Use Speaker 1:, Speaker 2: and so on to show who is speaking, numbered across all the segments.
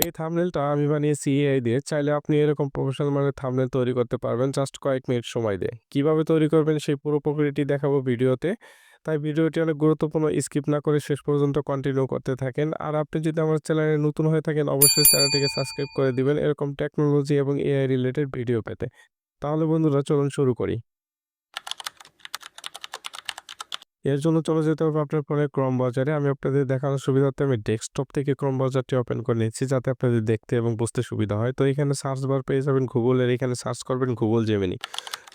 Speaker 1: এই থাম্বনেলটা আমি বানিয়েছি এআই দিয়ে। চাইলে আপনি এরকম প্রফেশনাল মানের থাম্বনেল তৈরি করতে পারবেন জাস্ট কয়েক মিনিট সময় দিয়ে। কিভাবে তৈরি করবেন সেই পুরো প্রক্রিয়াটি দেখাবো ভিডিওতে। তাই ভিডিওটি অনেক গুরুত্বপূর্ণ, স্কিপ না করে শেষ পর্যন্ত কন্টিনিউ করতে থাকেন। আর আপনি যদি আমার চ্যানেলে নতুন হয়ে থাকেন অবশ্যই চ্যানেলটিকে সাবস্ক্রাইব করে দিবেন এরকম টেকনোলজি এবং এআই রিলেটেড ভিডিও পেতে। তাহলে বন্ধুরা চলুন শুরু করি। এর জন্য চলে যেতে হবে আপনার ফোনের ক্রোম ব্রাউজারে। আমি আপনাদের দেখানোর সুবিধার্থে আমি ডেস্কটপ থেকে ক্রোম ব্রাউজারটি ওপেন করে নিচ্ছি যাতে আপনাদের দেখতে এবং বুঝতে সুবিধা হয়। তো এখানে সার্চ বার পেয়ে যাবেন গুগলের, এখানে সার্চ করবেন গুগল জেমিনি।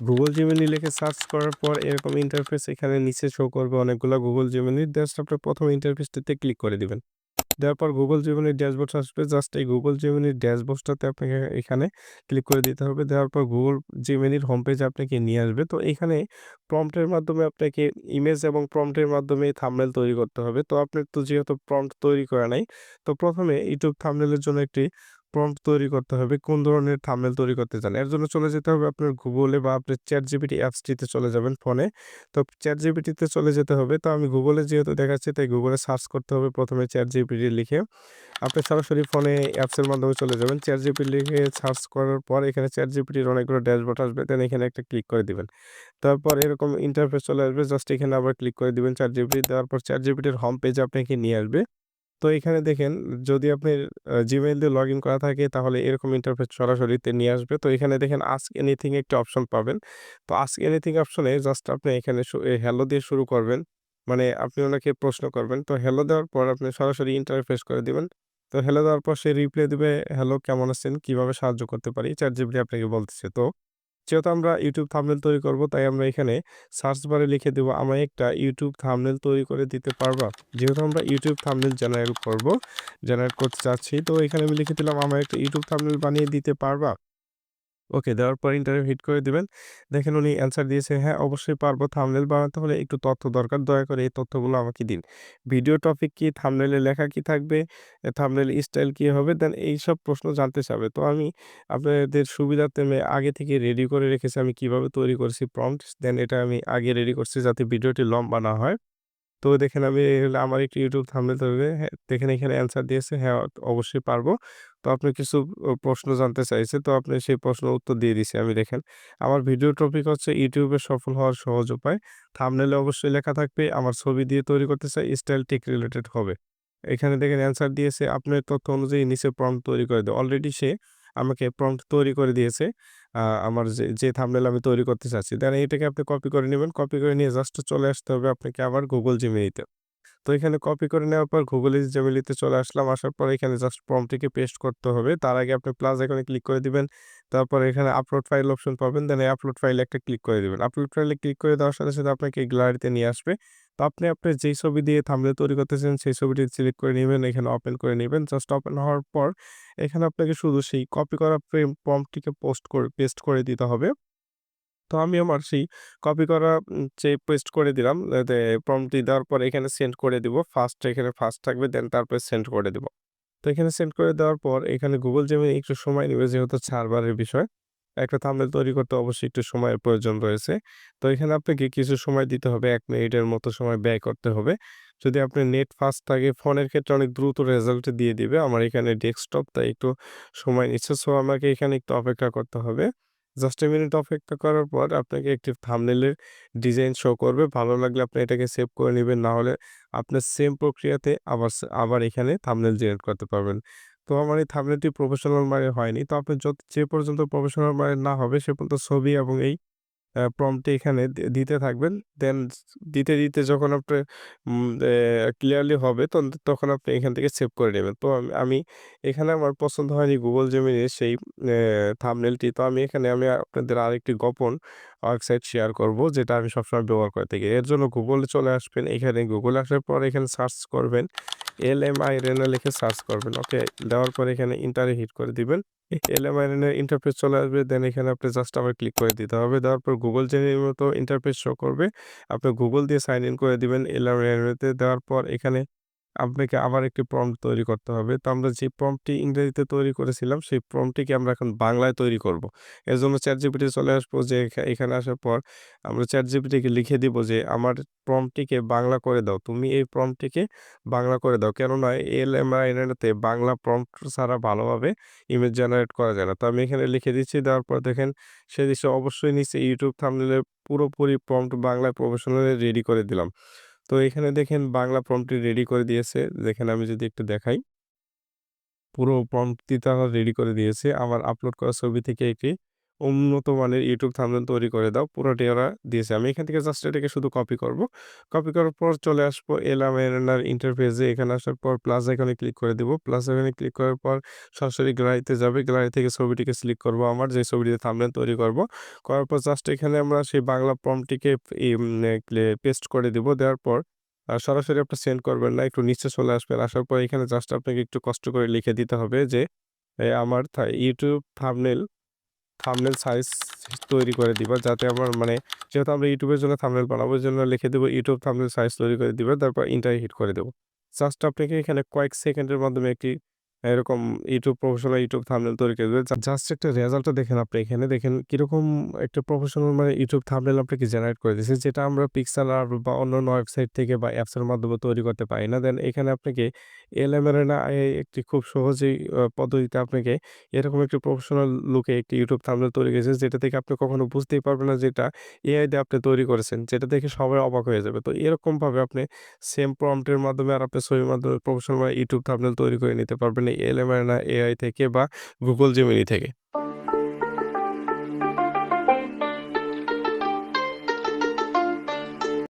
Speaker 1: গুগল জেমিনি লিখে সার্চ করার পর এরকম ইন্টারফেস এখানে নিচে শো করবে অনেকগুলা গুগল জেমিনি। জাস্ট আপনার ১ম ইন্টারফেসটিতে ক্লিক করে দিবেন। দেওয়ার পর গুগল জেমিনির ড্যাশবোর্ড আসবে। জাস্ট এই গুগল জেমিনির ড্যাশবোর্ডটাতে আপনাকে এখানে ক্লিক করে দিতে হবে। দেওয়ার পর গুগল জেমিনির হোম পেজে আপনাকে নিয়ে আসবে। তো এখানে প্রম্পটের মাধ্যমে আপনাকে ইমেজ এবং প্রম্পটের মাধ্যমে থাম্বনেল তৈরি করতে হবে। তো আপনার তো যেহেতু প্রম্পট তৈরি করা নাই, তো ১ম এ YouTube থাম্বনেলের জন্য একটি প্রম্পট তৈরি করতে হবে। কোন ধরনের থাম্বনেল তৈরি করতে চান? এর জন্য চলে যেতে হবে আপনার গুগলে বা আপনার ChatGPT অ্যাপসটিতে চলে যাবেন ফোনে। তো ChatGPT তে চলে যেতে হবে। তো আমি গুগলে যেহেতু দেখাচ্ছি তাই গুগলে সার্চ করতে হবে ১ম এ ChatGPT লিখে। আপনি সরাসরি ফোনে অ্যাপসের মাধ্যমে চলে যাবেন। ChatGPT লিখে সার্চ করার পর এখানে ChatGPT এর অনেকগুলো ড্যাশবোর্ড আসবে। দেন এখানে একটা ক্লিক করে দিবেন। তারপর এরকম ইন্টারফেস চলে আসবে। জাস্ট এখানে আবার ক্লিক করে দিবেন ChatGPT দেওয়ার পর ChatGPT এর হোম পেজে আপনাকে নিয়ে আসবে। তো এখানে দেখেন যদি আপনার Gmail দিয়ে লগইন করা থাকে তাহলে এরকম ইন্টারফেস সরাসরিতে নিয়ে আসবে। তো এখানে দেখেন আস্ক এনিথিং একটা অপশন পাবেন। তো আস্ক এনিথিং অপশনে জাস্ট আপনি এখানে হ্যালো দিয়ে শুরু করবেন। মানে আপনি ওনাকে প্রশ্ন করবেন। তো হ্যালো দেওয়ার পর আপনি সরাসরি ইন্টারফেস করে দিবেন। তো হ্যালো দেওয়ার পর সে রিপ্লাই দিবে, "হ্যালো কেমন আছেন? কিভাবে সাহায্য করতে পারি?" ChatGPT আপনাকে বলতেছে। তো যেহেতু আমরা YouTube থাম্বনেল তৈরি করব তাই আমরা এখানে সার্চ বারে লিখে দেব, "আমায় একটা YouTube থাম্বনেল তৈরি করে দিতে পারবা?" যেহেতু আমরা YouTube থাম্বনেল জেনারেট করতে চাচ্ছি। তো এখানে আমি লিখে দিলাম, "আমায় একটা YouTube থাম্বনেল বানিয়ে দিতে পারবা?" ওকে দেওয়ার পর ইন্টারভিউ হিট করে দিবেন। দেখেন উনি অ্যান্সার দিয়েছে, "হ্যাঁ, অবশ্যই পারবো। থাম্বনেল বানাতে হলে একটু তথ্য দরকার। দয়া করে এই তথ্যগুলো আমাকে দিন। ভিডিও টপিক কি? থাম্বনেলে লেখা কি থাকবে? থাম্বনেল স্টাইল কি হবে?" দেন এইসব প্রশ্ন জানতে চাবে। তো আমি আপনাদের সুবিধার্থে আমি আগে থেকে রেডি করে রেখেছি আমি কিভাবে তৈরি করেছি প্রম্পট। দেন এটা আমি আগে রেডি করছি যাতে ভিডিওটি লম্বা না হয়। তো দেখেন আমি আমার একটি YouTube থাম্বনেল তৈরি হ্যাঁ, দেখেন এখানে অ্যান্সার দিয়েছে, "হ্যাঁ, অবশ্যই পারবো।" তো আপনি কিছু প্রশ্ন জানতে চাইছে। তো আপনি সেই প্রশ্নের উত্তর দিয়ে দিছি আমি দেখেন। আমার ভিডিও টপিক হচ্ছে YouTube এ সফল হওয়ার সহজ উপায়। থাম্বনেলে অবশ্যই লেখা থাকবে, আমার ছবি দিয়ে তৈরি করতে চাই, স্টাইল টেক রিলেটেড হবে। এখানে দেখেন অ্যান্সার দিয়েছে, আপনার তথ্য অনুযায়ী নিচে প্রম্পট তৈরি করে দাও। অলরেডি সে আমাকে প্রম্পট তৈরি করে দিয়েছে। আমার যে থাম্বনেল আমি তৈরি করতে চাচ্ছি। দেন এটাকে আপনি কপি করে নিবেন। কপি করে নিয়ে জাস্ট চলে আসতে হবে আপনাকে আবার Google Gemini-তে। তো এখানে কপি করে নেওয়ার পর Google Gemini-তে চলে আসলাম। আসার পর এখানে জাস্ট প্রম্পটটিকে পেস্ট করতে হবে। তার আগে আপনি প্লাস আইকনে ক্লিক করে দিবেন। তারপর এখানে আপলোড ফাইল অপশন পাবেন। দেন এই আপলোড ফাইলে একটা ক্লিক করে দিবেন। আপলোড ফাইলে ক্লিক করে দেওয়ার সাথে, সাথে আপনাকে এই গ্যালারিতে নিয়ে আসবে। তো আপনি আপনার যেই ছবি দিয়ে থাম্বনেল তৈরি করতেছেন সেই ছবিটি সিলেক্ট করে নিবেন। এখানে ওপেন করে নিবেন। জাস্ট ওপেন হওয়ার পর এখানে আপনাকে শুধু সেই কপি করা প্রম্পটটিকে পেস্ট করে দিতে হবে। তো আমি আমার সেই কপি করা যে পেস্ট করে দিলাম প্রম্পট দেওয়ার পরে এখানে সেন্ড করে দিব। এখানে ফার্স্ট থাকবে দেন তারপরে সেন্ড করে দিব। তো এখানে সেন্ড করে দেওয়ার পর এখানে Google Gemini একটু সময় নিবে যেহেতু সার্ভারের বিষয়। একটা থাম্বনেল তৈরি করতে অবশ্যই একটু সময়ের প্রয়োজন রয়েছে। তো এখানে আপনাকে কিছু সময় দিতে হবে। ১ মিনিটের মতো সময় ব্যয় করতে হবে। যদি আপনার নেট ফাস্ট থাকে ফোনের ক্ষেত্রে অনেক দ্রুত রেজাল্ট দিয়ে দিবে। আমার এখানে ডেস্কটপ তাই একটু সময় নিচ্ছে। সো আমাকে এখানে একটু অপেক্ষা করতে হবে। জাস্ট a মিনিট অপেক্ষা করার পর আপনাকে একটি থাম্বনেইলের ডিজাইন শো করবে। ভালো লাগলে আপনি এটাকে সেভ করে নিবেন। না হলে আপনার সেম প্রক্রিয়াতে আবার এখানে থাম্বনেইল জেনারেট করতে পারবেন। তো আমার এই থাম্বনেইলটি প্রফেশনাল মানের হয়নি। তো আপনি যে পর্যন্ত প্রফেশনাল মানের না হবে সে পর্যন্ত ছবি এবং এই প্রম্পটে এখানে দিতে থাকবেন। দেন দিতে যখন আপনার ক্লিয়ারলি হবে তখন আপনি এখান থেকে সেভ করে নেবেন। তো আমি এখানে আমার পছন্দ হয়নি Google Gemini এর সেই থাম্বনেইলটি। তো আমি আপনাদের আরেকটি গোপন ওয়েবসাইট শেয়ার করব যেটা আমি সবসময় ব্যবহার করে থাকি। এর জন্য Google এ চলে আসবেন। এখানে Google আসার পর এখানে সার্চ করবেন। LMIRANA লিখে সার্চ করবেন। ওকে? দেওয়ার পর এখানে এন্টারে হিট করে দিবেন। LMINA ইন্টারফেস চলে আসবে। দেন এখানে আপনি জাস্ট আবার ক্লিক করে দিতে হবে। দেওয়ার পর Google Gemini এর মতো ইন্টারফেস শো করবে। আপনি Google দিয়ে সাইন ইন করে দিবেন LMINA তে। দেওয়ার পর এখানে আপনাকে আবার একটি প্রম্পট তৈরি করতে হবে। তো আমরা যে প্রম্পটটি ইংরেজিতে তৈরি করেছিলাম, সেই প্রম্পটটিকে আমরা এখন বাংলায় তৈরি করব। এর জন্য ChatGPT চলে আসবো যে এখানে আসার পর আমরা ChatGPT কে লিখে দিব যে, "আমার প্রম্পটটিকে বাংলা করে দাও। তুমি এই প্রম্পটটিকে বাংলা করে দাও।" কেননা LMIN তে বাংলা প্রম্পট ছাড়া ভালোভাবে ইমেজ জেনারেট করা যায় না। তো আমি এখানে লিখে দিচ্ছি, দেওয়ার পর দেখেন সে দিচ্ছে অবশ্যই নিচে YouTube থাম্বনেইলে পুরোপুরি প্রম্পট বাংলায় প্রফেশনালি রেডি করে দিলাম। তো এখানে দেখেন বাংলা প্রম্পটটি রেডি করে দিয়েছে। দেখেন আমি যদি একটু দেখাই। পুরো প্রম্পটটি তারা রেডি করে দিয়েছে। আমার আপলোড করা ছবি থেকে একটি উন্নত মানের YouTube থাম্বনেইল তৈরি করে দাও। পুরোটাই ওরা দিয়েছে। আমি এখান থেকে জাস্ট এটাকে শুধু কপি করব। কপি করার পর চলে আসবো এলাম এর ইন্টারফেসে। এখানে আসার পর প্লাস আইকনে ক্লিক করে দিব। প্লাস আইকনে ক্লিক করার পর সরাসরি গ্যালারিতে যাবে। গ্যালারি থেকে ছবিটিকে সিলেক্ট করব আমার যে ছবিটিতে থাম্বনেইল তৈরি করব। করার পর জাস্ট এখানে আমরা সেই বাংলা প্রম্পটটিকে পেস্ট করে দিব। দেওয়ার পর সরাসরি আপনি সেন্ড করবেন না। একটু নিচে চলে আসবেন। আসার পর এখানে জাস্ট আপনাকে একটু কষ্ট করে লিখে দিতে হবে যে আমার YouTube থাম্বনেইল সাইজ তৈরি করে দিবা। যাতে আমার মানে যেহেতু আমরা YouTube এর জন্য থাম্বনেইল বানাবো এজন্য লিখে দেব YouTube থাম্বনেইল সাইজ তৈরি করে দিবা। তারপর এন্টার হিট করে দেব। জাস্ট আপনাকে এখানে কয়েক সেকেন্ডের মাধ্যমে একটি এরকম প্রফেশনাল YouTube থাম্বনেইল তৈরি করে দিবে। জাস্ট একটা রেজাল্টটা দেখেন আপনি এখানে দেখেন কিরকম একটা প্রফেশনাল মানে YouTube থাম্বনেইল আপনাকে জেনারেট করে দিয়েছে। যেটা আমরা Pixlr বা অন্যান্য ওয়েবসাইট থেকে বা অ্যাপস এর মাধ্যমে তৈরি করতে পারি না। দেন এখানে আপনাকে এলএমএলএনআই একটি খুব সহজেই পদ্ধতিতে আপনাকে এরকম একটি প্রফেশনাল লুকে একটি YouTube থাম্বনেইল তৈরি করেছে যেটা থেকে আপনি কখনো বুঝতেই পারবেন না যে এটা এআই দিয়ে আপনি তৈরি করেছেন। যেটা দেখে সবাই অবাক হয়ে যাবে। তো এরকমভাবে আপনি সেম প্রম্পট এর মাধ্যমে আর আপনার ছবির মাধ্যমে প্রফেশনাল YouTube থাম্বনেইল তৈরি করে নিতে পারবেন এই এলএমএলএনআই এআই থেকে বা Google Gemini থেকে।